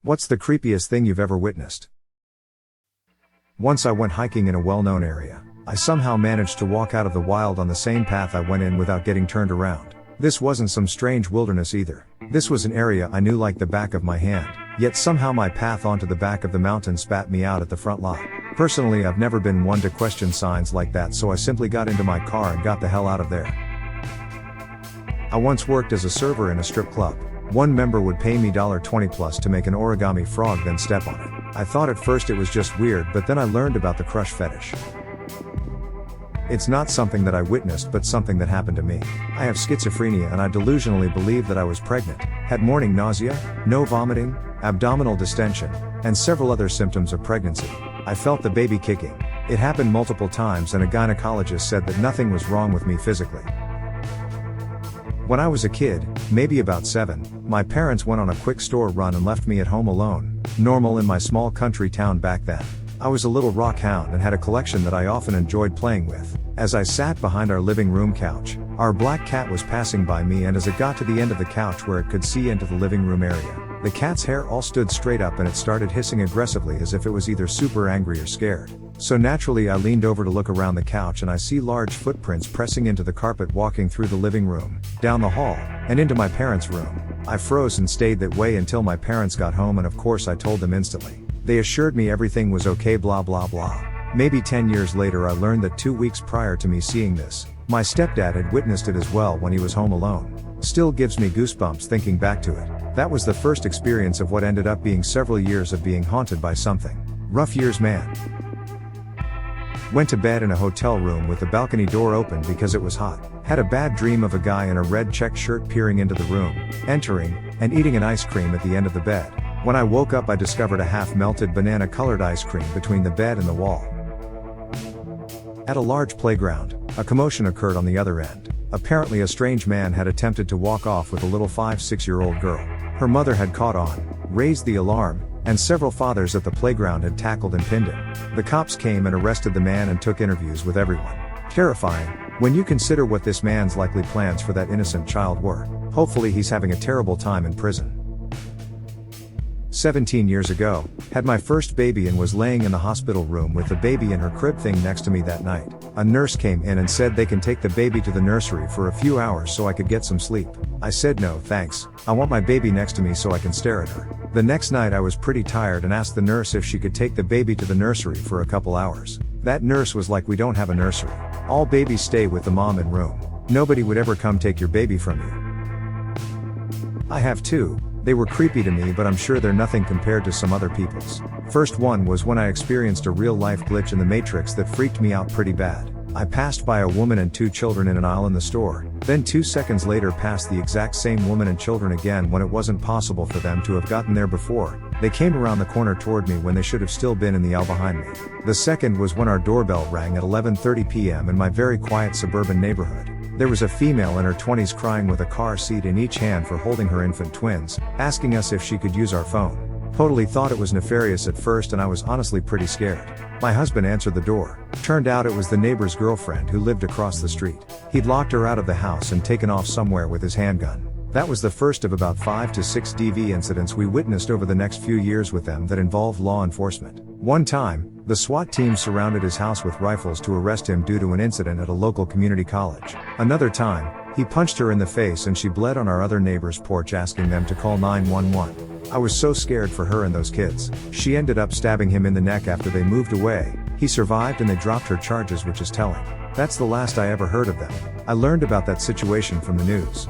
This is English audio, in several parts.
What's the creepiest thing you've ever witnessed? Once I went hiking in a well-known area. I somehow managed to walk out of the wild on the same path I went in without getting turned around. This wasn't some strange wilderness either. This was an area I knew like the back of my hand, yet somehow my path onto the back of the mountain spat me out at the front lot. Personally, I've never been one to question signs like that, so I simply got into my car and got the hell out of there. I once worked as a server in a strip club. One member would pay me $20 plus to make an origami frog then step on it. I thought at first it was just weird, but then I learned about the crush fetish. It's not something that I witnessed, but something that happened to me. I have schizophrenia and I delusionally believed that I was pregnant, had morning nausea, no vomiting, abdominal distension, and several other symptoms of pregnancy. I felt the baby kicking. It happened multiple times and a gynecologist said that nothing was wrong with me physically. When I was a kid, maybe about 7, my parents went on a quick store run and left me at home alone, normal in my small country town back then. I was a little rock hound and had a collection that I often enjoyed playing with. As I sat behind our living room couch, our black cat was passing by me, and as it got to the end of the couch where it could see into the living room area, the cat's hair all stood straight up and it started hissing aggressively as if it was either super angry or scared. So naturally I leaned over to look around the couch and I see large footprints pressing into the carpet, walking through the living room, down the hall, and into my parents' room. I froze and stayed that way until my parents got home, and of course I told them instantly. They assured me everything was okay, blah blah blah. Maybe 10 years later I learned that 2 weeks prior to me seeing this, my stepdad had witnessed it as well when he was home alone. Still gives me goosebumps thinking back to it. That was the first experience of what ended up being several years of being haunted by something. Rough years, man. Went to bed in a hotel room with the balcony door open because it was hot. Had a bad dream of a guy in a red checked shirt peering into the room, entering, and eating an ice cream at the end of the bed. When I woke up I discovered a half-melted banana-colored ice cream between the bed and the wall. At a large playground, a commotion occurred on the other end. Apparently a strange man had attempted to walk off with a little 5-6-year-old girl. Her mother had caught on, raised the alarm, and several fathers at the playground had tackled and pinned him. The cops came and arrested the man and took interviews with everyone. Terrifying, when you consider what this man's likely plans for that innocent child were. Hopefully he's having a terrible time in prison. 17 years ago, had my first baby and was laying in the hospital room with the baby in her crib thing next to me that night. A nurse came in and said they can take the baby to the nursery for a few hours so I could get some sleep. I said no thanks, I want my baby next to me so I can stare at her. The next night I was pretty tired and asked the nurse if she could take the baby to the nursery for a couple hours. That nurse was like, we don't have a nursery. All babies stay with the mom in room. Nobody would ever come take your baby from you. I have two. They were creepy to me, but I'm sure they're nothing compared to some other people's. First one was when I experienced a real-life glitch in the Matrix that freaked me out pretty bad. I passed by a woman and 2 children in an aisle in the store, then 2 seconds later passed the exact same woman and children again when it wasn't possible for them to have gotten there before. They came around the corner toward me when they should have still been in the aisle behind me. The second was when our doorbell rang at 11:30 p.m. in my very quiet suburban neighborhood. There was a female in her 20s crying with a car seat in each hand for holding her infant twins, asking us if she could use our phone. Totally thought it was nefarious at first and I was honestly pretty scared. My husband answered the door. Turned out it was the neighbor's girlfriend who lived across the street. He'd locked her out of the house and taken off somewhere with his handgun. That was the first of about 5 to 6 DV incidents we witnessed over the next few years with them that involved law enforcement. One time, the SWAT team surrounded his house with rifles to arrest him due to an incident at a local community college. Another time, he punched her in the face and she bled on our other neighbor's porch asking them to call 911. I was so scared for her and those kids. She ended up stabbing him in the neck after they moved away. He survived and they dropped her charges, which is telling. That's the last I ever heard of them. I learned about that situation from the news.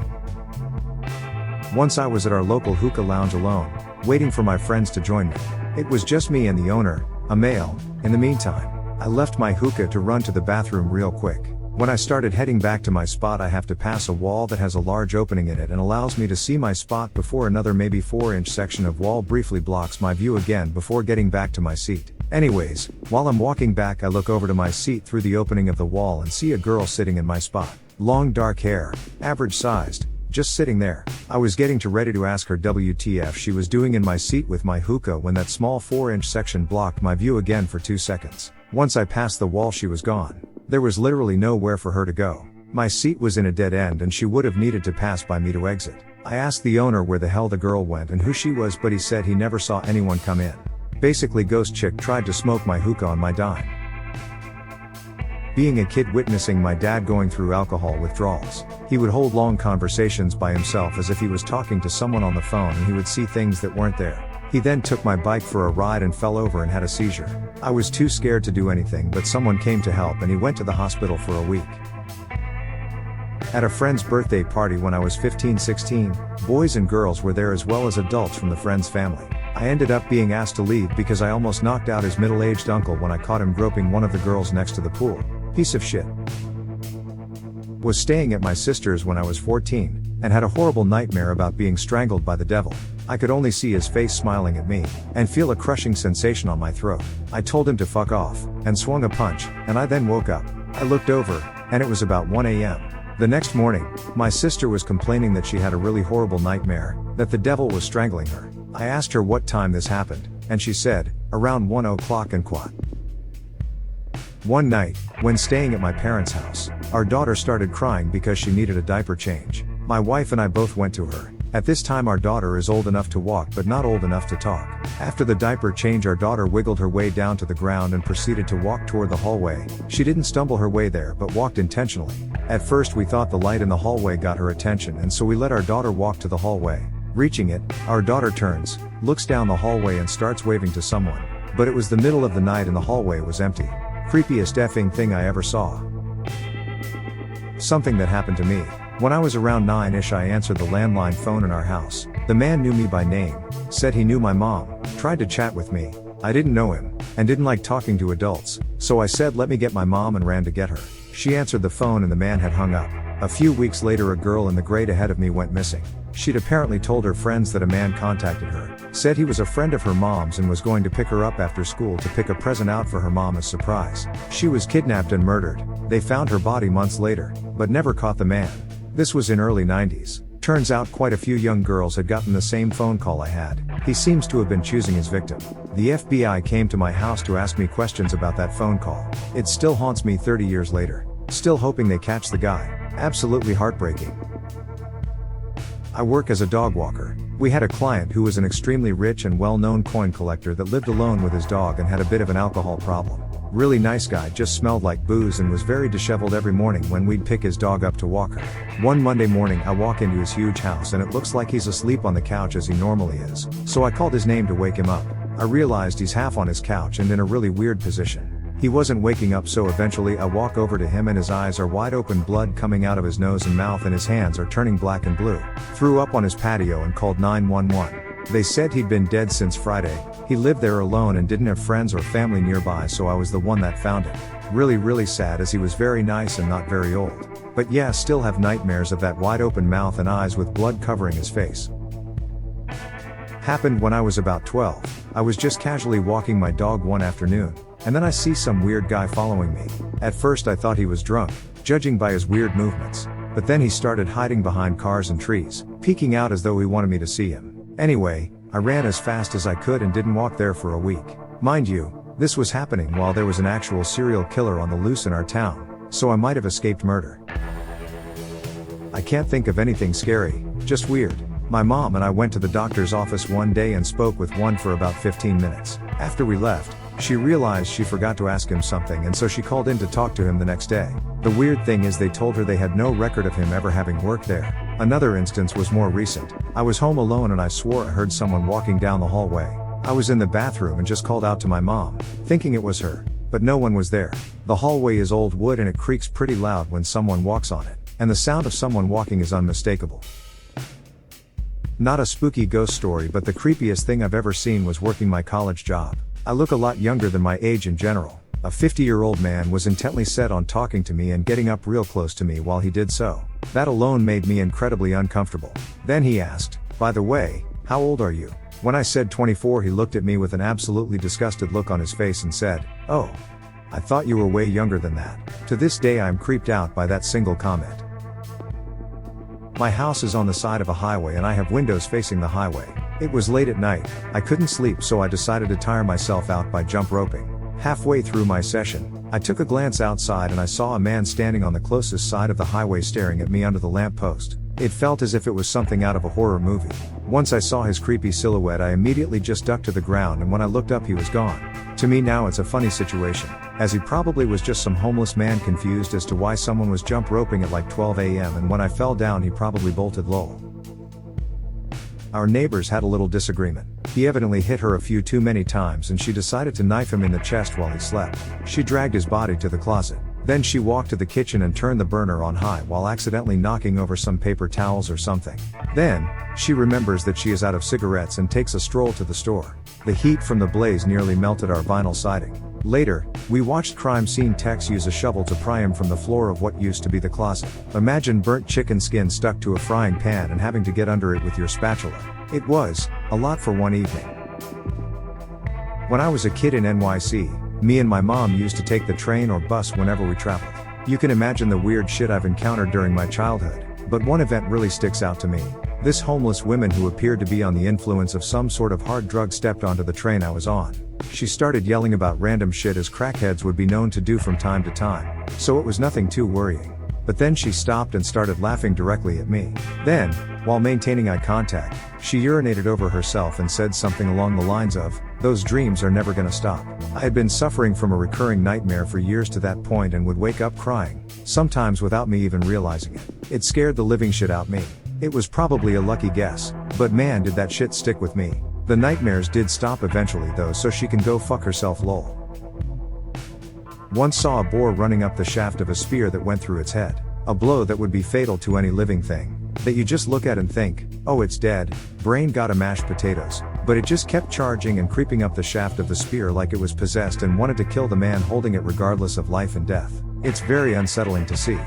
Once I was at our local hookah lounge alone, waiting for my friends to join me. It was just me and the owner, a male. In the meantime, I left my hookah to run to the bathroom real quick. When I started heading back to my spot, I have to pass a wall that has a large opening in it and allows me to see my spot before another maybe 4-inch section of wall briefly blocks my view again before getting back to my seat. Anyways, while I'm walking back I look over to my seat through the opening of the wall and see a girl sitting in my spot. Long dark hair, average sized, just sitting there. I was getting ready to ask her WTF she was doing in my seat with my hookah when that small 4-inch section blocked my view again for 2 seconds. Once I passed the wall she was gone. There was literally nowhere for her to go. My seat was in a dead end and she would have needed to pass by me to exit. I asked the owner where the hell the girl went and who she was, but he said he never saw anyone come in. Basically, ghost chick tried to smoke my hookah on my dime. Being a kid witnessing my dad going through alcohol withdrawals. He would hold long conversations by himself as if he was talking to someone on the phone, and he would see things that weren't there. He then took my bike for a ride and fell over and had a seizure. I was too scared to do anything, but someone came to help and he went to the hospital for a week. At a friend's birthday party when I was 15-16, boys and girls were there as well as adults from the friend's family. I ended up being asked to leave because I almost knocked out his middle-aged uncle when I caught him groping one of the girls next to the pool. Piece of shit. Was staying at my sister's when I was 14, and had a horrible nightmare about being strangled by the devil. I could only see his face smiling at me, and feel a crushing sensation on my throat. I told him to fuck off, and swung a punch, and I then woke up. I looked over, and it was about 1 a.m. The next morning, my sister was complaining that she had a really horrible nightmare, that the devil was strangling her. I asked her what time this happened, and she said, around 1 o'clock and quat. One night, when staying at my parents' house, our daughter started crying because she needed a diaper change. My wife and I both went to her. At this time our daughter is old enough to walk but not old enough to talk. After the diaper change, our daughter wiggled her way down to the ground and proceeded to walk toward the hallway. She didn't stumble her way there but walked intentionally. At first we thought the light in the hallway got her attention, and so we let our daughter walk to the hallway. Reaching it, our daughter turns, looks down the hallway and starts waving to someone. But it was the middle of the night and the hallway was empty. Creepiest effing thing I ever saw. Something that happened to me. When I was around 9-ish, I answered the landline phone in our house. The man knew me by name, said he knew my mom, tried to chat with me. I didn't know him, and didn't like talking to adults, so I said let me get my mom and ran to get her. She answered the phone and the man had hung up. A few weeks later, a girl in the grade ahead of me went missing. She'd apparently told her friends that a man contacted her, said he was a friend of her mom's and was going to pick her up after school to pick a present out for her mom as surprise. She was kidnapped and murdered. They found her body months later, but never caught the man. This was in early 90s. Turns out quite a few young girls had gotten the same phone call I had. He seems to have been choosing his victim. The FBI came to my house to ask me questions about that phone call. It still haunts me 30 years later. Still hoping they catch the guy. Absolutely heartbreaking. I work as a dog walker. We had a client who was an extremely rich and well-known coin collector that lived alone with his dog and had a bit of an alcohol problem. Really nice guy, just smelled like booze and was very disheveled every morning when we'd pick his dog up to walk her. One Monday morning I walk into his huge house and it looks like he's asleep on the couch as he normally is. So I called his name to wake him up. I realized he's half on his couch and in a really weird position. He wasn't waking up, so eventually I walk over to him and his eyes are wide open, blood coming out of his nose and mouth, and his hands are turning black and blue. Threw up on his patio and called 911. They said he'd been dead since Friday. He lived there alone and didn't have friends or family nearby, so I was the one that found him. Really sad, as he was very nice and not very old. But yeah, still have nightmares of that wide open mouth and eyes with blood covering his face. Happened when I was about 12. I was just casually walking my dog one afternoon, and then I see some weird guy following me. At first I thought he was drunk, judging by his weird movements. But then he started hiding behind cars and trees, peeking out as though he wanted me to see him. Anyway, I ran as fast as I could and didn't walk there for a week. Mind you, this was happening while there was an actual serial killer on the loose in our town, so I might have escaped murder. I can't think of anything scary, just weird. My mom and I went to the doctor's office one day and spoke with one for about 15 minutes. After we left, she realized she forgot to ask him something, and so she called in to talk to him the next day. The weird thing is they told her they had no record of him ever having worked there. Another instance was more recent. I was home alone and I swore I heard someone walking down the hallway. I was in the bathroom and just called out to my mom, thinking it was her. But no one was there. The hallway is old wood and it creaks pretty loud when someone walks on it. And the sound of someone walking is unmistakable. Not a spooky ghost story, but the creepiest thing I've ever seen was working my college job. I look a lot younger than my age in general. A 50-year-old man was intently set on talking to me and getting up real close to me while he did so. That alone made me incredibly uncomfortable. Then he asked, "By the way, how old are you?" When I said 24, he looked at me with an absolutely disgusted look on his face and said, "Oh, I thought you were way younger than that." To this day I'm creeped out by that single comment. My house is on the side of a highway and I have windows facing the highway. It was late at night, I couldn't sleep, so I decided to tire myself out by jump roping. Halfway through my session, I took a glance outside and I saw a man standing on the closest side of the highway staring at me under the lamp post. It felt as if it was something out of a horror movie. Once I saw his creepy silhouette, I immediately just ducked to the ground, and when I looked up he was gone. To me now it's a funny situation, as he probably was just some homeless man confused as to why someone was jump roping at like 12 a.m. and when I fell down he probably bolted lol. Our neighbors had a little disagreement. He evidently hit her a few too many times and she decided to knife him in the chest while he slept. She dragged his body to the closet. Then she walked to the kitchen and turned the burner on high while accidentally knocking over some paper towels or something. Then, she remembers that she is out of cigarettes and takes a stroll to the store. The heat from the blaze nearly melted our vinyl siding. Later, we watched crime scene techs use a shovel to pry him from the floor of what used to be the closet. Imagine burnt chicken skin stuck to a frying pan and having to get under it with your spatula. It was a lot for one evening. When I was a kid in NYC, me and my mom used to take the train or bus whenever we traveled. You can imagine the weird shit I've encountered during my childhood, but one event really sticks out to me. This homeless woman who appeared to be on the influence of some sort of hard drug stepped onto the train I was on. She started yelling about random shit as crackheads would be known to do from time to time, so it was nothing too worrying. But then she stopped and started laughing directly at me. Then, while maintaining eye contact, she urinated over herself and said something along the lines of, "Those dreams are never gonna stop." I had been suffering from a recurring nightmare for years to that point and would wake up crying, sometimes without me even realizing it. It scared the living shit out me. It was probably a lucky guess, but man did that shit stick with me. The nightmares did stop eventually though, so she can go fuck herself lol. Once saw a boar running up the shaft of a spear that went through its head. A blow that would be fatal to any living thing, that you just look at and think, oh it's dead, brain gotta mash potatoes, but it just kept charging and creeping up the shaft of the spear like it was possessed and wanted to kill the man holding it regardless of life and death. It's very unsettling to see.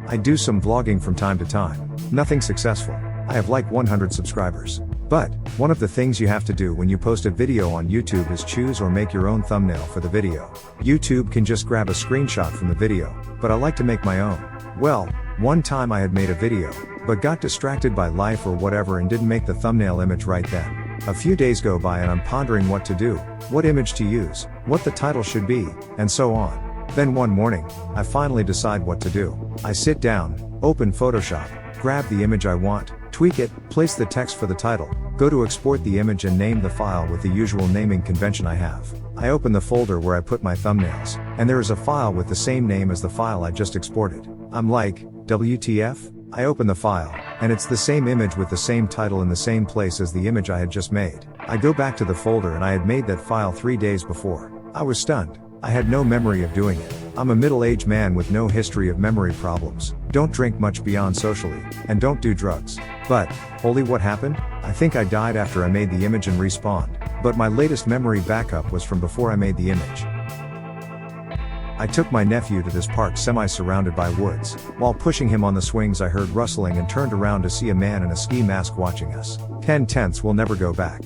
I do some vlogging from time to time. Nothing successful. I have like 100 subscribers. But, one of the things you have to do when you post a video on YouTube is choose or make your own thumbnail for the video. YouTube can just grab a screenshot from the video, but I like to make my own. Well, one time I had made a video, but got distracted by life or whatever and didn't make the thumbnail image right then. A few days go by and I'm pondering what to do, what image to use, what the title should be, and so on. Then one morning, I finally decide what to do. I sit down, open Photoshop, grab the image I want, tweak it, place the text for the title, go to export the image and name the file with the usual naming convention I have. I open the folder where I put my thumbnails, and there is a file with the same name as the file I just exported. I'm like, WTF? I open the file, and it's the same image with the same title in the same place as the image I had just made. I go back to the folder and I had made that file 3 days before. I was stunned. I had no memory of doing it. I'm a middle-aged man with no history of memory problems, don't drink much beyond socially, and don't do drugs. But, holy what happened? I think I died after I made the image and respawned, but my latest memory backup was from before I made the image. I took my nephew to this park semi-surrounded by woods. While pushing him on the swings I heard rustling and turned around to see a man in a ski mask watching us. 10/10 will never go back.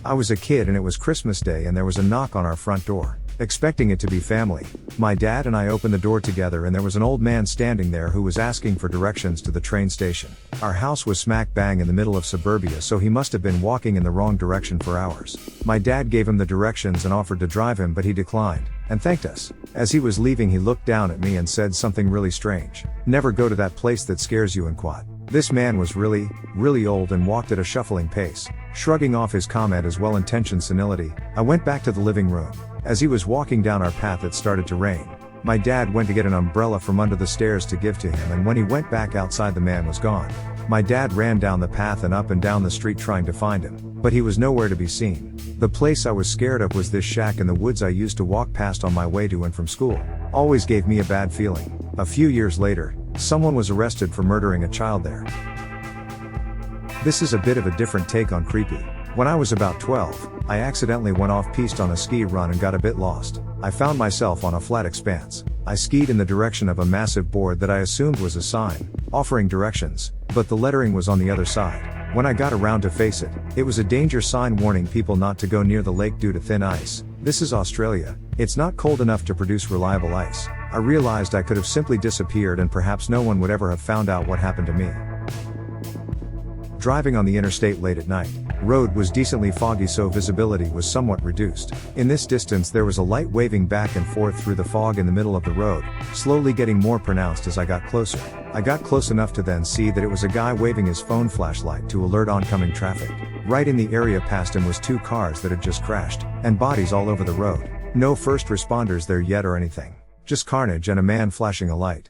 I was a kid and it was Christmas Day and there was a knock on our front door. Expecting it to be family, my dad and I opened the door together and there was an old man standing there who was asking for directions to the train station. Our house was smack bang in the middle of suburbia, so he must have been walking in the wrong direction for hours. My dad gave him the directions and offered to drive him, but he declined, and thanked us. As he was leaving he looked down at me and said something really strange. Never go to that place that scares you and quat. This man was really old and walked at a shuffling pace. Shrugging off his comment as well-intentioned senility, I went back to the living room. As he was walking down our path it started to rain. My dad went to get an umbrella from under the stairs to give to him, and when he went back outside the man was gone. My dad ran down the path and up and down the street trying to find him, but he was nowhere to be seen. The place I was scared of was this shack in the woods I used to walk past on my way to and from school. Always gave me a bad feeling. A few years later, someone was arrested for murdering a child there. This is a bit of a different take on creepy. When I was about 12, I accidentally went off-piste on a ski run and got a bit lost. I found myself on a flat expanse. I skied in the direction of a massive board that I assumed was a sign, offering directions, but the lettering was on the other side. When I got around to face it, it was a danger sign warning people not to go near the lake due to thin ice. This is Australia. It's not cold enough to produce reliable ice. I realized I could have simply disappeared and perhaps no one would ever have found out what happened to me. Driving on the interstate late at night. Road was decently foggy, so visibility was somewhat reduced. In this distance there was a light waving back and forth through the fog in the middle of the road, slowly getting more pronounced as I got closer. I got close enough to then see that it was a guy waving his phone flashlight to alert oncoming traffic. Right in the area past him was 2 cars that had just crashed, and bodies all over the road. No first responders there yet or anything. Just carnage and a man flashing a light.